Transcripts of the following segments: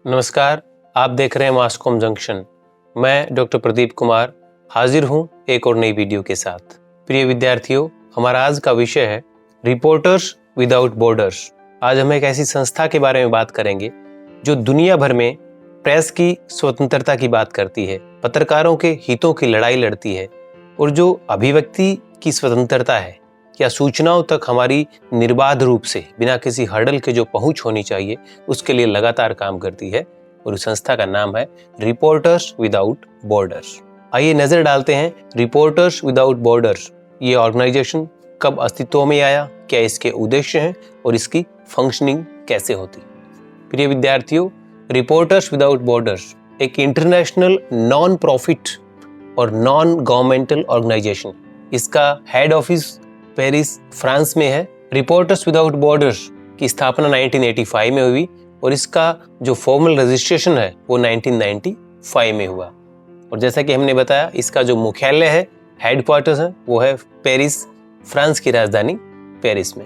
नमस्कार, आप देख रहे हैं मासकॉम जंक्शन। मैं डॉक्टर प्रदीप कुमार हाजिर हूं एक और नई वीडियो के साथ। प्रिय विद्यार्थियों, हमारा आज का विषय है रिपोर्टर्स विदाउट बॉर्डर्स। आज हम एक ऐसी संस्था के बारे में बात करेंगे जो दुनिया भर में प्रेस की स्वतंत्रता की बात करती है, पत्रकारों के हितों की लड़ाई लड़ती है और जो अभिव्यक्ति की स्वतंत्रता है या सूचनाओं तक हमारी निर्बाध रूप से बिना किसी हर्डल के जो पहुंच होनी चाहिए उसके लिए लगातार काम करती है और उस संस्था का नाम है रिपोर्टर्स विदाउट बॉर्डर्स। आइए नजर डालते हैं रिपोर्टर्स विदाउट बॉर्डर्स ये ऑर्गेनाइजेशन कब अस्तित्व में आया, क्या इसके उद्देश्य हैं और इसकी फंक्शनिंग कैसे होती। प्रिय विद्यार्थियों, रिपोर्टर्स विदाउट बॉर्डर्स एक इंटरनेशनल नॉन प्रॉफिट और नॉन गवर्नमेंटल ऑर्गेनाइजेशन, इसका हेड ऑफिस पेरिस फ्रांस में है। रिपोर्टर्स विदाउट बॉर्डर्स की स्थापना 1985 में हुई और इसका जो फॉर्मल रजिस्ट्रेशन है वो 1995 में हुआ। और जैसा कि हमने बताया, इसका जो मुख्यालय है, हेडक्वार्टर्स है, वो है पेरिस, फ्रांस की राजधानी पेरिस में।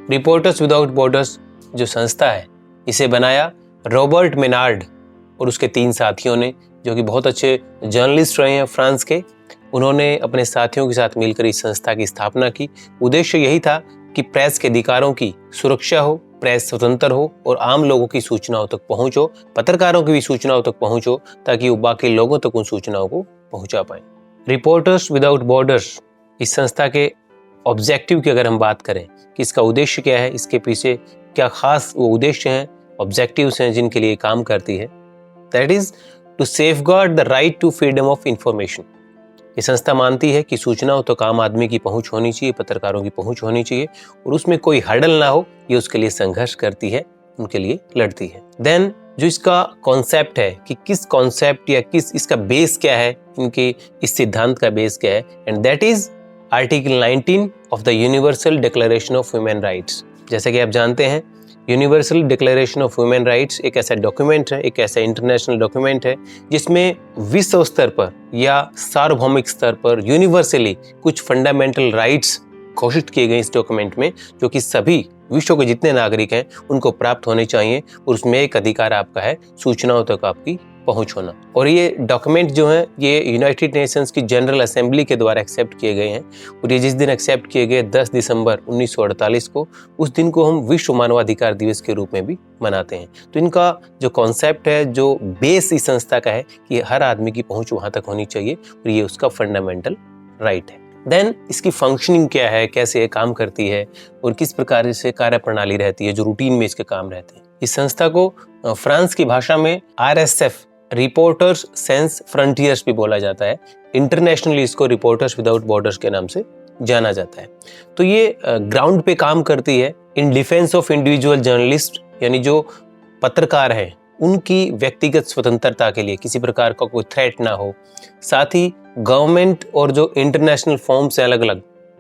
रिपोर्टर्स विदाउट बॉर्डर्स जो संस्था है, इसे बनाया रॉबर्ट मेनार्ड और उसके 3 साथियों ने, जो कि बहुत अच्छे जर्नलिस्ट रहे हैं फ्रांस के। उन्होंने अपने साथियों के साथ मिलकर इस संस्था की स्थापना की। उद्देश्य यही था कि प्रेस के अधिकारों की सुरक्षा हो, प्रेस स्वतंत्र हो और आम लोगों की सूचनाओं तक पहुंच हो, पत्रकारों की भी सूचनाओं तक पहुंच हो, ताकि वो बाकी लोगों तक उन सूचनाओं को पहुंचा पाए। रिपोर्टर्स विदाउट बॉर्डर्स इस संस्था के ऑब्जेक्टिव की अगर हम बात करें कि इसका उद्देश्य क्या है, इसके पीछे क्या खास वो उद्देश्य हैं, ऑब्जेक्टिव्स हैं जिनके लिए काम करती है, that is to safeguard the right to freedom of information. ये संस्था मानती है कि सूचनाओं तक आम आदमी की पहुंच होनी चाहिए, पत्रकारों की पहुंच होनी चाहिए और उसमें कोई हर्डल ना हो, ये उसके लिए संघर्ष करती है, उनके लिए लड़ती है। देन जो इसका कॉन्सेप्ट है कि किस कॉन्सेप्ट या किस इसका बेस क्या है, इनके इस सिद्धांत का बेस क्या है, and that is article 19 of the universal declaration of human rights. जैसे कि आप जानते हैं, universal declaration of human rights एक ऐसा डॉक्यूमेंट है, एक ऐसा इंटरनेशनल डॉक्यूमेंट है जिसमें विश्व स्तर पर या सार्वभौमिक स्तर पर यूनिवर्सली कुछ फंडामेंटल राइट्स घोषित किए गए इस डॉक्यूमेंट में, जो कि सभी विश्व के जितने नागरिक हैं उनको प्राप्त होने चाहिए और उसमें एक अधिकार आपका है सूचनाओं तक आपकी पहुंच होना। और ये डॉक्यूमेंट जो है ये यूनाइटेड नेशंस की जनरल असेंबली के द्वारा एक्सेप्ट किए गए हैं और ये जिस दिन एक्सेप्ट किए गए 10 दिसंबर 1948 को, उस दिन को हम विश्व मानवाधिकार दिवस के रूप में भी मनाते हैं। तो इनका जो कॉन्सेप्ट है, जो बेस इस संस्था का है कि हर आदमी की पहुंच वहां तक होनी चाहिए और ये उसका फंडामेंटल राइट है। देन इसकी फंक्शनिंग क्या है, कैसे ये काम करती है और किस प्रकार से कार्य प्रणाली रहती है, जो रूटीन में इसके काम रहते हैं। इस संस्था को फ्रांस की भाषा में RSF रिपोर्टर्स सेंस फ्रंटियर्स भी बोला जाता है। इंटरनेशनली इसको रिपोर्टर्स विदाउट बॉर्डर्स के नाम से जाना जाता है। तो ये ग्राउंड पे काम करती है in defence of individual journalist, यानी जो पत्रकार हैं उनकी व्यक्तिगत स्वतंत्रता के लिए, किसी प्रकार का कोई थ्रेट ना हो। साथ ही गवर्नमेंट और जो इंटरनेशनल फॉर्म से अलग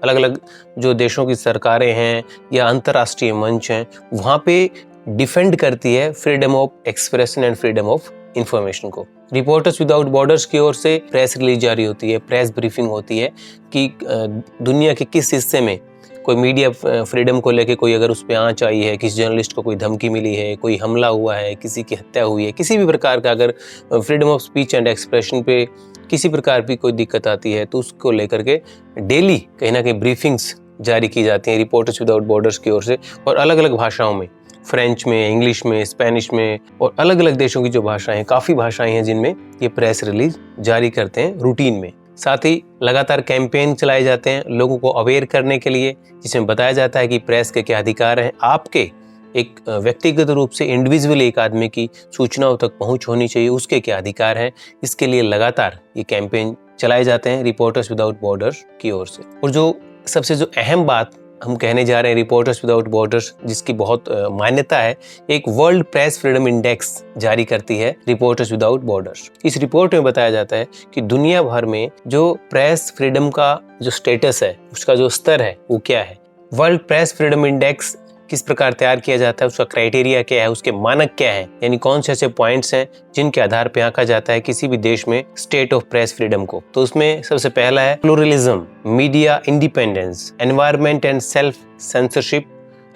अलग जो देशों की सरकारें हैं या अंतर्राष्ट्रीय मंच हैं, वहाँ पे डिफेंड करती है freedom of expression and freedom of information को। रिपोर्टर्स विदाउट बॉर्डर्स की ओर से प्रेस रिलीज जारी होती है, प्रेस ब्रीफिंग होती है कि दुनिया के किस हिस्से में कोई मीडिया फ्रीडम को लेके कोई अगर उस पर आँच आई है, किसी जर्नलिस्ट को कोई धमकी मिली है, कोई हमला हुआ है, किसी की हत्या हुई है, किसी भी प्रकार का अगर freedom of speech and expression पे किसी प्रकार की कोई दिक्कत आती है, तो उसको लेकर के डेली कहीं ना कहीं ब्रीफिंग्स जारी की जाती हैं रिपोर्टर्स विदाउट बॉर्डर्स की ओर से, और अलग अलग भाषाओं में, फ्रेंच में, इंग्लिश में, स्पेनिश में और अलग अलग देशों की जो भाषाएं, काफ़ी भाषाएं हैं जिनमें ये प्रेस रिलीज जारी करते हैं रूटीन में। साथ ही लगातार कैंपेन चलाए जाते हैं लोगों को अवेयर करने के लिए, जिसमें बताया जाता है कि प्रेस के क्या अधिकार हैं, आपके एक व्यक्तिगत रूप से इंडिविजुअल एक आदमी की सूचनाओं तक पहुंच होनी चाहिए, उसके क्या अधिकार हैं। इसके लिए लगातार ये कैंपेन चलाए जाते हैं रिपोर्टर्स विदाउट बॉर्डर्स की ओर से। और जो सबसे जो अहम बात हम कहने जा रहे हैं रिपोर्टर्स विदाउट बॉर्डर्स, जिसकी बहुत मान्यता है, एक वर्ल्ड प्रेस फ्रीडम इंडेक्स जारी करती है रिपोर्टर्स विदाउट बॉर्डर्स। इस रिपोर्ट में बताया जाता है कि दुनिया भर में जो प्रेस फ्रीडम का जो स्टेटस है, उसका जो स्तर है वो क्या है। वर्ल्ड प्रेस फ्रीडम इंडेक्स किस प्रकार तैयार किया जाता है, उसका क्राइटेरिया क्या है, उसके मानक क्या है, यानी कौन से ऐसे पॉइंट्स हैं जिनके आधार पर आंका जाता है किसी भी देश में स्टेट ऑफ प्रेस फ्रीडम को। तो उसमें सबसे पहला है pluralism, media independence, environment and self censorship,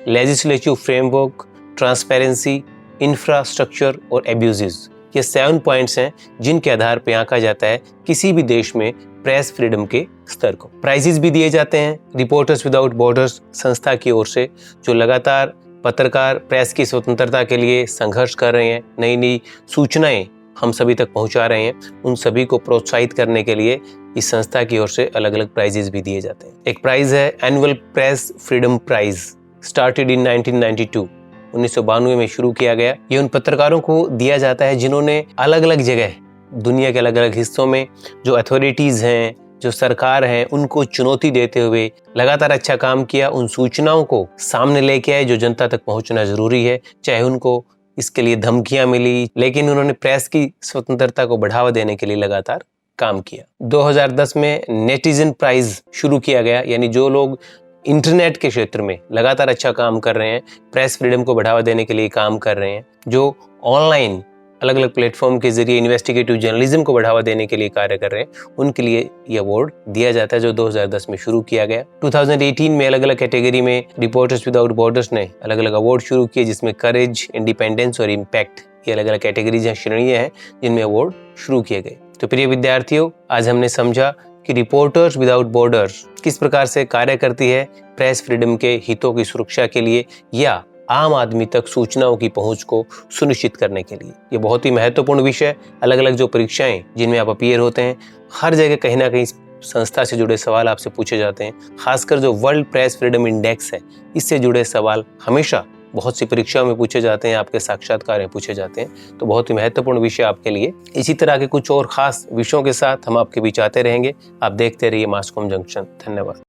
legislative framework, transparency, infrastructure और एब्यूजेस। ये 7 पॉइंट्स हैं जिनके आधार पर आंका जाता है किसी भी देश में प्रेस फ्रीडम के स्तर को। प्राइजेस भी दिए जाते हैं रिपोर्टर्स विदाउट बॉर्डर्स संस्था की ओर से, जो लगातार पत्रकार प्रेस की स्वतंत्रता के लिए संघर्ष कर रहे हैं, नई नई सूचनाएं हम सभी तक पहुंचा रहे हैं। उन सभी को प्रोत्साहित करने के लिए इस संस्था की ओर से अलग अलग प्राइजेस भी दिए जाते हैं। एक प्राइज है annual press freedom prize, started in 1992, 1992 में शुरू किया गया। ये उन पत्रकारों को दिया जाता है जिन्होंने अलग अलग जगह दुनिया के अलग अलग हिस्सों में जो अथॉरिटीज हैं, जो सरकार है, उनको चुनौती देते हुए लगातार अच्छा काम किया। उन सूचनाओं को सामने लेके आए जो जनता तक पहुंचना जरूरी है, चाहे उनको इसके लिए धमकियां मिली, लेकिन उन्होंने प्रेस की स्वतंत्रता को बढ़ावा देने के लिए लगातार काम किया। 2010 में नेटिजन प्राइज शुरू किया गया, यानी जो लोग इंटरनेट के क्षेत्र में लगातार अच्छा काम कर रहे हैं, प्रेस फ्रीडम को बढ़ावा देने के लिए काम कर रहे हैं, जो ऑनलाइन अलग अलग प्लेटफॉर्म के जरिए इन्वेस्टिगेटिव जर्नलिज्म को बढ़ावा देने के लिए कार्य कर रहे हैं, उनके लिए ये अवार्ड दिया जाता है, जो 2010 में शुरू किया गया। 2018 में अलग अलग कैटेगरी में रिपोर्टर्स विदाउट बॉर्डर्स ने अलग अलग अवार्ड शुरू किए, जिसमें करेज, इंडिपेंडेंस और इम्पैक्ट, ये अलग अलग कैटेगरीज या श्रेणियां हैं जिनमें अवार्ड शुरू किए गए। तो प्रिय विद्यार्थियों, आज हमने समझा कि रिपोर्टर्स विदाउट बॉर्डर्स किस प्रकार से कार्य करती है प्रेस फ्रीडम के हितों की सुरक्षा के लिए या आम आदमी तक सूचनाओं की पहुंच को सुनिश्चित करने के लिए। ये बहुत ही महत्वपूर्ण विषय, अलग अलग जो परीक्षाएं जिनमें आप अपीयर होते हैं, हर जगह कहीं ना कहीं संस्था से जुड़े सवाल आपसे पूछे जाते हैं। खासकर जो वर्ल्ड प्रेस फ्रीडम इंडेक्स है, इससे जुड़े सवाल हमेशा बहुत सी परीक्षाओं में पूछे जाते हैं, आपके साक्षात्कार में पूछे जाते हैं। तो बहुत ही महत्वपूर्ण विषय आपके लिए। इसी तरह के कुछ और खास विषयों के साथ हम आपके बीच आते रहेंगे। आप देखते रहिए मासकॉम जंक्शन। धन्यवाद।